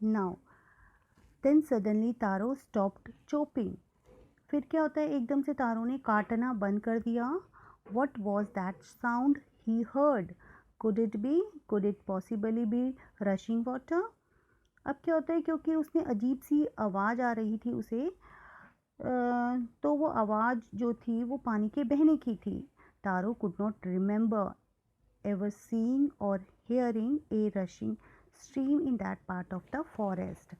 Now then suddenly तारो stopped chopping. फिर क्या होता है, एकदम से तारो ने काटना बंद कर दिया। What was that sound he heard? Could it possibly be rushing water? अब क्या होता है, क्योंकि उसने अजीब सी आवाज़ आ रही थी उसे, तो वो आवाज़ जो थी वो पानी के बहने की थी। Taro could not remember ever seeing और hearing a rushing stream in that part of the forest।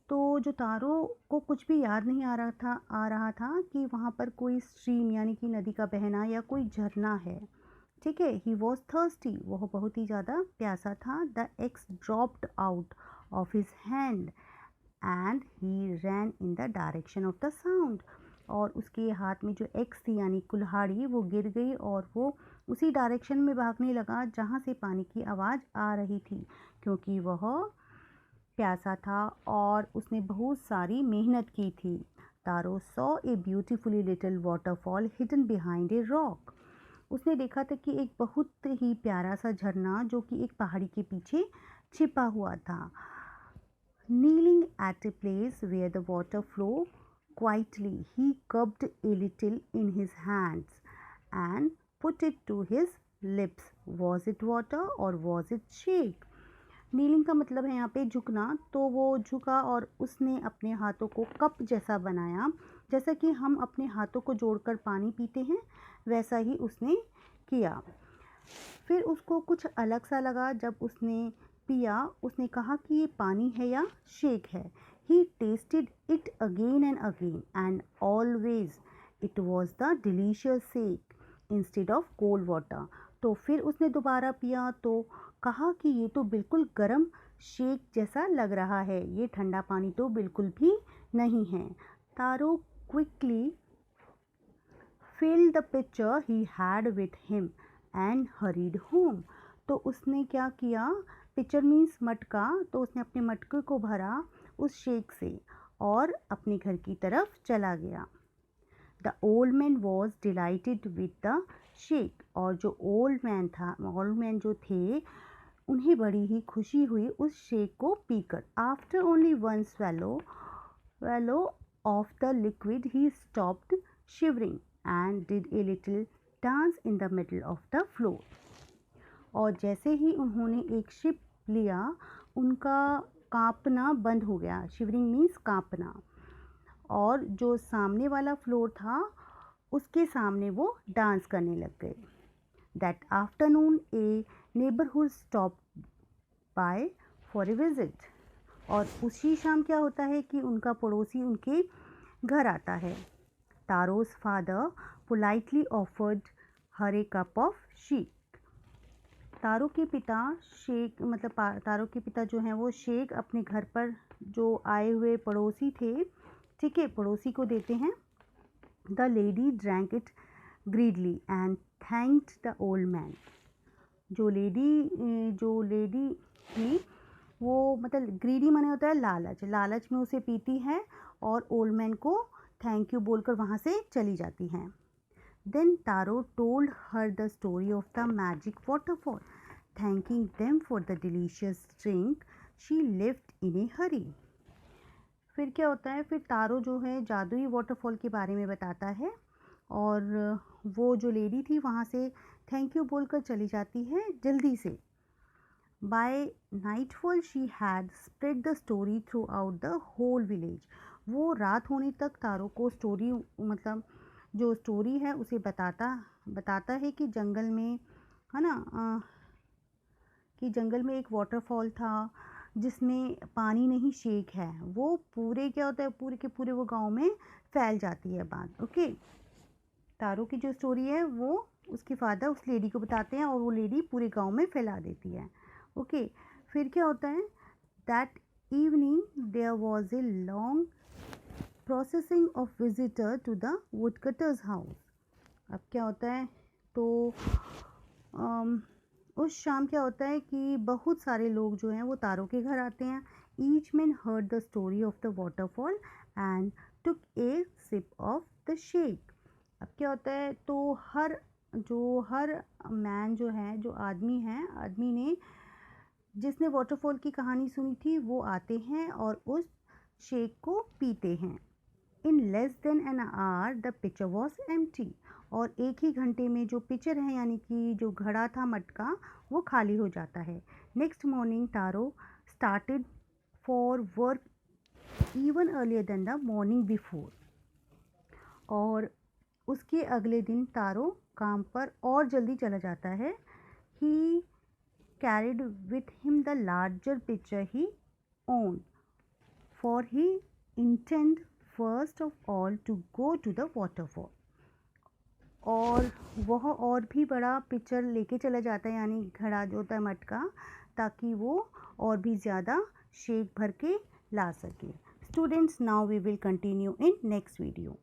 तो जो तारो को कुछ भी याद नहीं आ रहा था कि वहाँ पर कोई स्ट्रीम यानी कि नदी का बहना या कोई झरना है। ठीक है, ही वॉज थर्स्टी, वह बहुत ही ज़्यादा प्यासा था। The axe dropped out of his hand and he ran in the direction of the sound. और उसके हाथ में जो एक्स थी यानी कुल्हाड़ी, वो गिर गई और वो उसी डायरेक्शन में भागने लगा जहाँ से पानी की आवाज़ आ रही थी, क्योंकि वह प्यासा था और उसने बहुत सारी मेहनत की थी। Taro saw a beautifully little waterfall hidden behind a rock. उसने देखा था कि एक बहुत ही प्यारा सा झरना जो कि एक पहाड़ी के पीछे छिपा हुआ था। Kneeling at a place where the water flowed quietly, he cupped a little in his hands and put it to his lips. Was it water or was it shake? Kneeling का मतलब है यहाँ पे झुकना, तो वो झुका और उसने अपने हाथों को कप जैसा बनाया। जैसा कि हम अपने हाथों को जोड़कर पानी पीते हैं, वैसा ही उसने किया। फिर उसको कुछ अलग सा लगा जब उसने पिया। उसने कहा कि ये पानी है या शेक है। He tasted it again and always it was the delicious shake instead of cold water. तो फिर उसने दोबारा पिया तो कहा कि ये तो बिल्कुल गर्म शेक जैसा लग रहा है, ये ठंडा पानी तो बिल्कुल भी नहीं है। तारो quickly filled the pitcher he had with him and hurried home। तो उसने क्या किया, पिचर मीन्स मटका, तो उसने अपने मटके को भरा उस शेक से और अपने घर की तरफ चला गया। The old man was dilated with the shake. और जो ओल्ड मैन जो थे, उन्हें बड़ी ही खुशी हुई उस शेक को पीकर। After only one swallow of the liquid he stopped shivering and did a little dance in the middle of the floor। और जैसे ही उन्होंने एक शिप लिया, उनका कांपना बंद हो गया। शिवरिंग मीन्स कांपना। और जो सामने वाला फ्लोर था, उसके सामने वो डांस करने लग गए। That afternoon A neighbourhood stop by for a visit. और उसी शाम क्या होता है कि उनका पड़ोसी उनके घर आता है। Taro's father politely offered her a cup of shake. Taro के पिता तारो के पिता जो हैं वो शेक अपने घर पर जो आए हुए पड़ोसी थे, ठीक है, पड़ोसी को देते हैं। The lady drank it greedily and thanked the old man. जो लेडी थी वो मतलब ग्रीडी माने होता है लालच, लालच में उसे पीती है और ओल्ड मैन को थैंक यू बोलकर वहाँ से चली जाती हैं। Then Taro told her the story of the magic waterfall, thanking them for the delicious drink she left in a hurry. फिर क्या होता है, फिर तारो जो है जादुई वाटरफॉल के बारे में बताता है और वो जो लेडी थी वहाँ से थैंक यू बोलकर चली जाती है जल्दी से। By nightfall she had spread the story throughout the whole village. वो रात होने तक तारो को स्टोरी मतलब जो स्टोरी है उसे बताता है कि जंगल में है ना कि जंगल में एक वाटरफॉल था जिसमें पानी नहीं शेक है। वो पूरे क्या होता है, पूरे के पूरे वो गांव में फैल जाती है बात। ओके, तारो की जो स्टोरी है वो उसके फादर उस लेडी को बताते हैं और वो लेडी पूरे गांव में फैला देती है। ओके, फिर क्या होता है, that evening there was a long processing of visitor to the woodcutter's house. अब क्या होता है, तो उस शाम क्या होता है कि बहुत सारे लोग जो हैं वो तारो के घर आते हैं। Each man heard the story of the waterfall and took a sip of the sake. अब क्या होता है, तो हर मैन जो है, जो आदमी है, आदमी ने जिसने वाटरफॉल की कहानी सुनी थी वो आते हैं और उस शेक को पीते हैं। In less than an hour the pitcher was empty, और एक ही घंटे में जो पिचर है यानी कि जो घड़ा था मटका वो खाली हो जाता है। Next morning Taro started for work even earlier than the morning before, और उसके अगले दिन तारो काम पर और जल्दी चला जाता है। He carried with him the larger pitcher he owned, for he intended first of all to go to the waterfall, और वह और भी बड़ा पिक्चर लेके चला जाता है यानी घड़ा जो होता है मटका, ताकि वो और भी ज़्यादा शेक भर के ला सके। Students, now we will continue in next video.